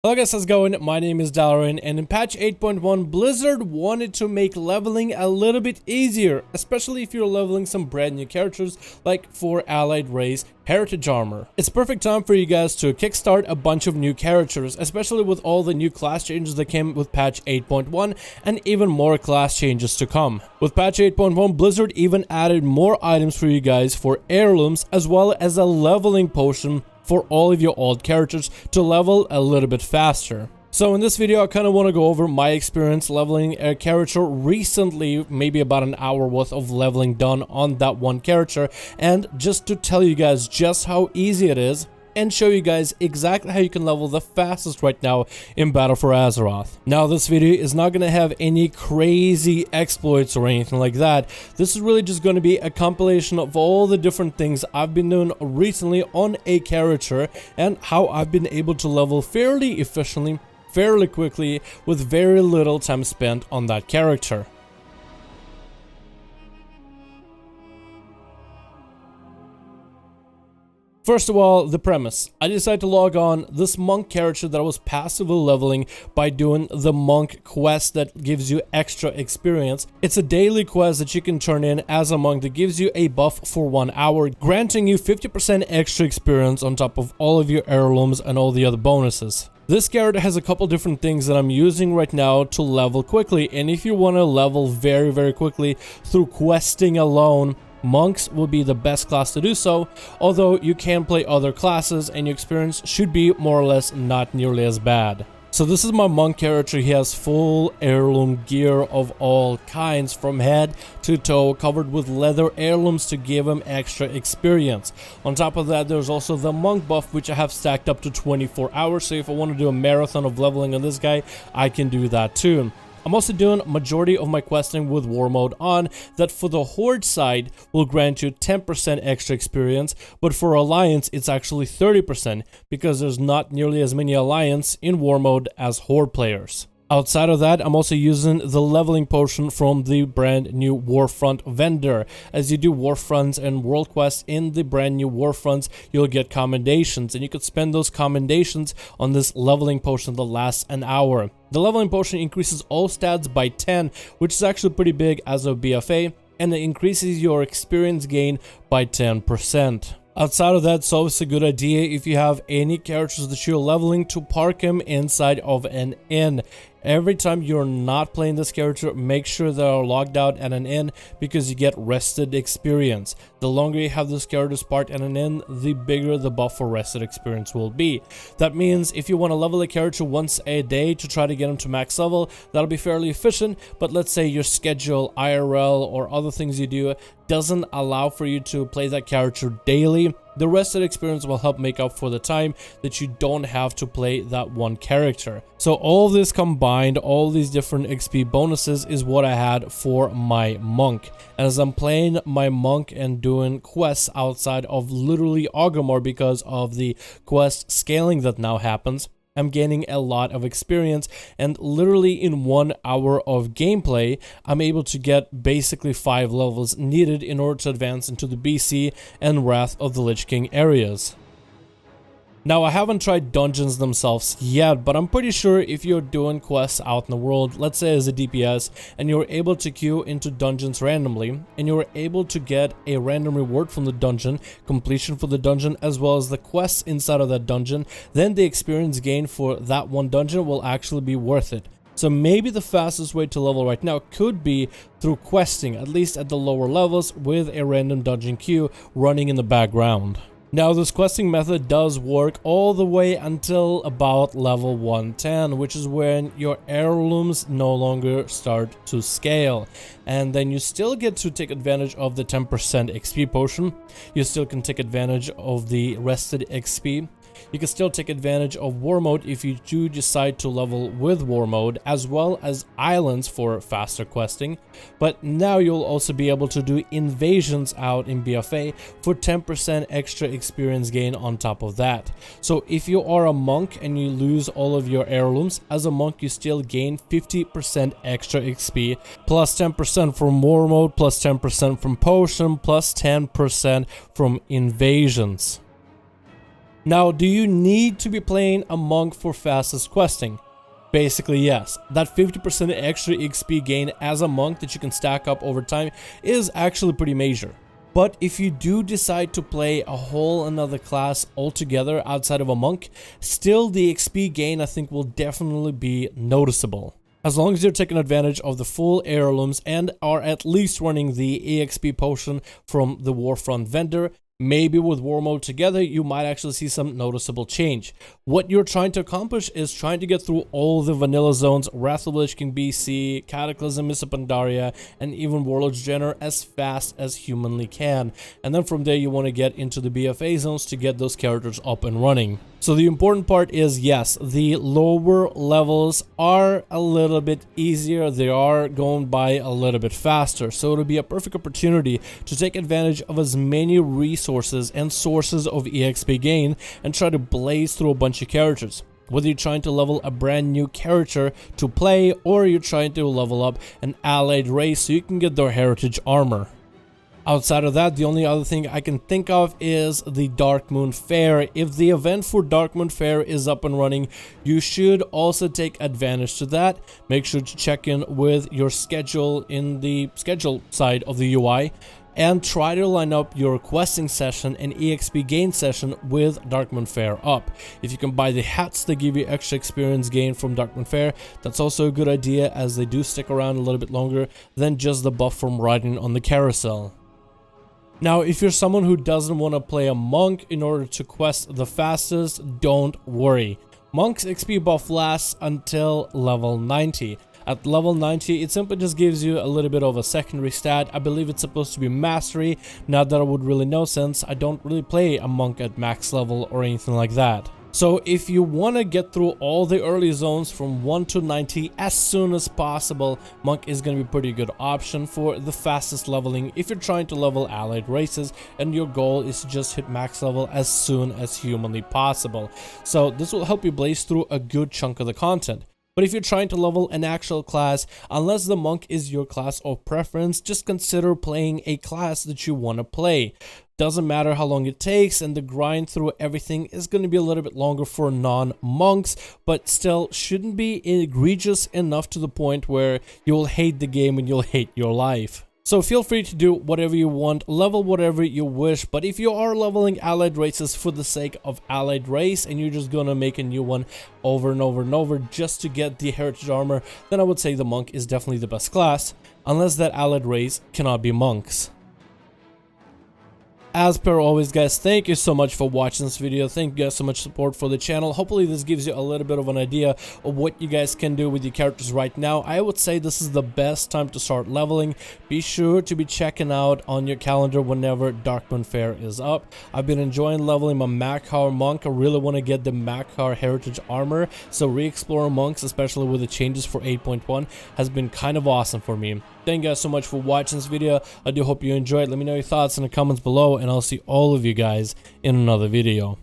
Hello guys, how's it going? My name is Dalaran, and in patch 8.1, Blizzard wanted to make leveling a little bit easier, especially if you're leveling some brand new characters like for Allied Race Heritage Armor. It's perfect time for you guys to kickstart a bunch of new characters, especially with all the new class changes that came with patch 8.1 and even more class changes to come. With patch 8.1, Blizzard even added more items for you guys for heirlooms, as well as a leveling potion for all of your old characters to level a little bit faster. So in this video, I kind of want to go over my experience leveling a character recently, maybe about an hour worth of leveling done on that one character, and just to tell you guys just how easy it is and show you guys exactly how you can level the fastest right now in Battle for Azeroth. Now, this video is not going to have any crazy exploits or anything like that. This is really just going to be a compilation of all the different things I've been doing recently on a character and how I've been able to level fairly efficiently, fairly quickly, with very little time spent on that character. First of all, the premise. I decided to log on this monk character that I was passively leveling by doing the monk quest that gives you extra experience. It's a daily quest that you can turn in as a monk that gives you a buff for 1 hour, granting you 50% extra experience on top of all of your heirlooms and all the other bonuses. This character has a couple different things that I'm using right now to level quickly, and if you want to level very quickly through questing alone, monks will be the best class to do so, although you can play other classes and your experience should be more or less not nearly as bad. So this is my monk character. He has full heirloom gear of all kinds from head to toe, covered with leather heirlooms to give him extra experience. On top of that, there's also the monk buff, which I have stacked up to 24 hours, so if I want to do a marathon of leveling on this guy, I can do that too. I'm also doing majority of my questing with war mode on, that for the horde side will grant you 10% extra experience, but for alliance it's actually 30% because there's not nearly as many alliance in war mode as horde players. Outside of that, I'm also using the leveling potion from the brand new Warfront vendor. As you do Warfronts and world quests in the brand new Warfronts, you'll get commendations, and you could spend those commendations on this leveling potion that lasts an hour. The leveling potion increases all stats by 10, which is actually pretty big as a BFA, and it increases your experience gain by 10%. Outside of that, it's always a good idea if you have any characters that you're leveling to park them inside of an inn. Every time you're not playing this character, make sure they are logged out at an inn because you get rested experience. The longer you have this character parked at an inn, the bigger the buff for rested experience will be. That means if you want to level a character once a day to try to get him to max level, that'll be fairly efficient, but let's say your schedule, IRL, or other things you do doesn't allow for you to play that character daily, the rested experience will help make up for the time that you don't have to play that one character. So all this combined, all these different XP bonuses is what I had for my monk. As I'm playing my monk and doing quests outside of literally Armory because of the quest scaling that now happens, I'm gaining a lot of experience, and literally in 1 hour of gameplay, I'm able to get basically 5 levels needed in order to advance into the BC and Wrath of the Lich King areas. Now, I haven't tried dungeons themselves yet, but I'm pretty sure if you're doing quests out in the world, let's say as a DPS, and you're able to queue into dungeons randomly, and you're able to get a random reward from the dungeon, completion for the dungeon, as well as the quests inside of that dungeon, then the experience gain for that one dungeon will actually be worth it. So maybe the fastest way to level right now could be through questing, at least at the lower levels, with a random dungeon queue running in the background. Now, this questing method does work all the way until about level 110, which is when your heirlooms no longer start to scale. And then you still get to take advantage of the 10% XP potion. You still can take advantage of the rested XP. You can still take advantage of war mode if you do decide to level with war mode, as well as islands for faster questing. But now you'll also be able to do invasions out in BFA for 10% extra experience gain on top of that. So if you are a monk and you lose all of your heirlooms, as a monk you still gain 50% extra XP, plus 10% from war mode, plus 10% from potion, plus 10% from invasions. Now, do you need to be playing a monk for fastest questing? Basically, yes. That 50% extra XP gain as a monk that you can stack up over time is actually pretty major. But if you do decide to play a whole another class altogether outside of a monk, still the XP gain I think will definitely be noticeable. As long as you're taking advantage of the full heirlooms and are at least running the EXP potion from the Warfront vendor, maybe with war mode together, you might actually see some noticeable change. What you're trying to accomplish is trying to get through all the vanilla zones, Wrath of the Lich King BC, Cataclysm, Mists of Pandaria, and even Warlord's Jenner as fast as humanly can. And then from there, you want to get into the BFA zones to get those characters up and running. So the important part is, yes, the lower levels are a little bit easier. They are going by a little bit faster. So it'll be a perfect opportunity to take advantage of as many resources and sources of EXP gain and try to blaze through a bunch of characters. Whether you're trying to level a brand new character to play or you're trying to level up an allied race so you can get their heritage armor. Outside of that, the only other thing I can think of is the Darkmoon Fair. If the event for Darkmoon Fair is up and running, you should also take advantage to that. Make sure to check in with your schedule in the schedule side of the UI and try to line up your questing session and EXP gain session with Darkmoon Fair up. If you can buy the hats that give you extra experience gain from Darkmoon Fair, that's also a good idea as they do stick around a little bit longer than just the buff from riding on the carousel. Now, if you're someone who doesn't want to play a monk in order to quest the fastest, don't worry. Monk's XP buff lasts until level 90. At level 90, it simply just gives you a little bit of a secondary stat. I believe it's supposed to be mastery. Not that I would really know since I don't really play a monk at max level or anything like that. So if you want to get through all the early zones from 1 to 90 as soon as possible, Monk is going to be a pretty good option for the fastest leveling if you're trying to level allied races and your goal is to just hit max level as soon as humanly possible. So this will help you blaze through a good chunk of the content. But if you're trying to level an actual class, unless the monk is your class of preference, just consider playing a class that you want to play. Doesn't matter how long it takes, and the grind through everything is going to be a little bit longer for non-monks, but still shouldn't be egregious enough to the point where you'll hate the game and you'll hate your life. So feel free to do whatever you want, level whatever you wish, but if you are leveling allied races for the sake of allied race and you're just gonna make a new one over and over and over just to get the heritage armor, then I would say the monk is definitely the best class, unless that allied race cannot be monks. As per always, guys, thank you so much for watching this video. Thank you guys so much for support for the channel. Hopefully this gives you a little bit of an idea of what you guys can do with your characters right now. I would say this is the best time to start leveling. Be sure to be checking out on your calendar whenever Darkmoon Fair is up. I've been enjoying leveling my Makhar monk. I really want to get the Makhar heritage armor, so re-exploring monks, especially with the changes for 8.1, has been kind of awesome for me. Thank you guys so much for watching this video. I do hope you enjoyed. Let me know your thoughts in the comments below, and I'll see all of you guys in another video.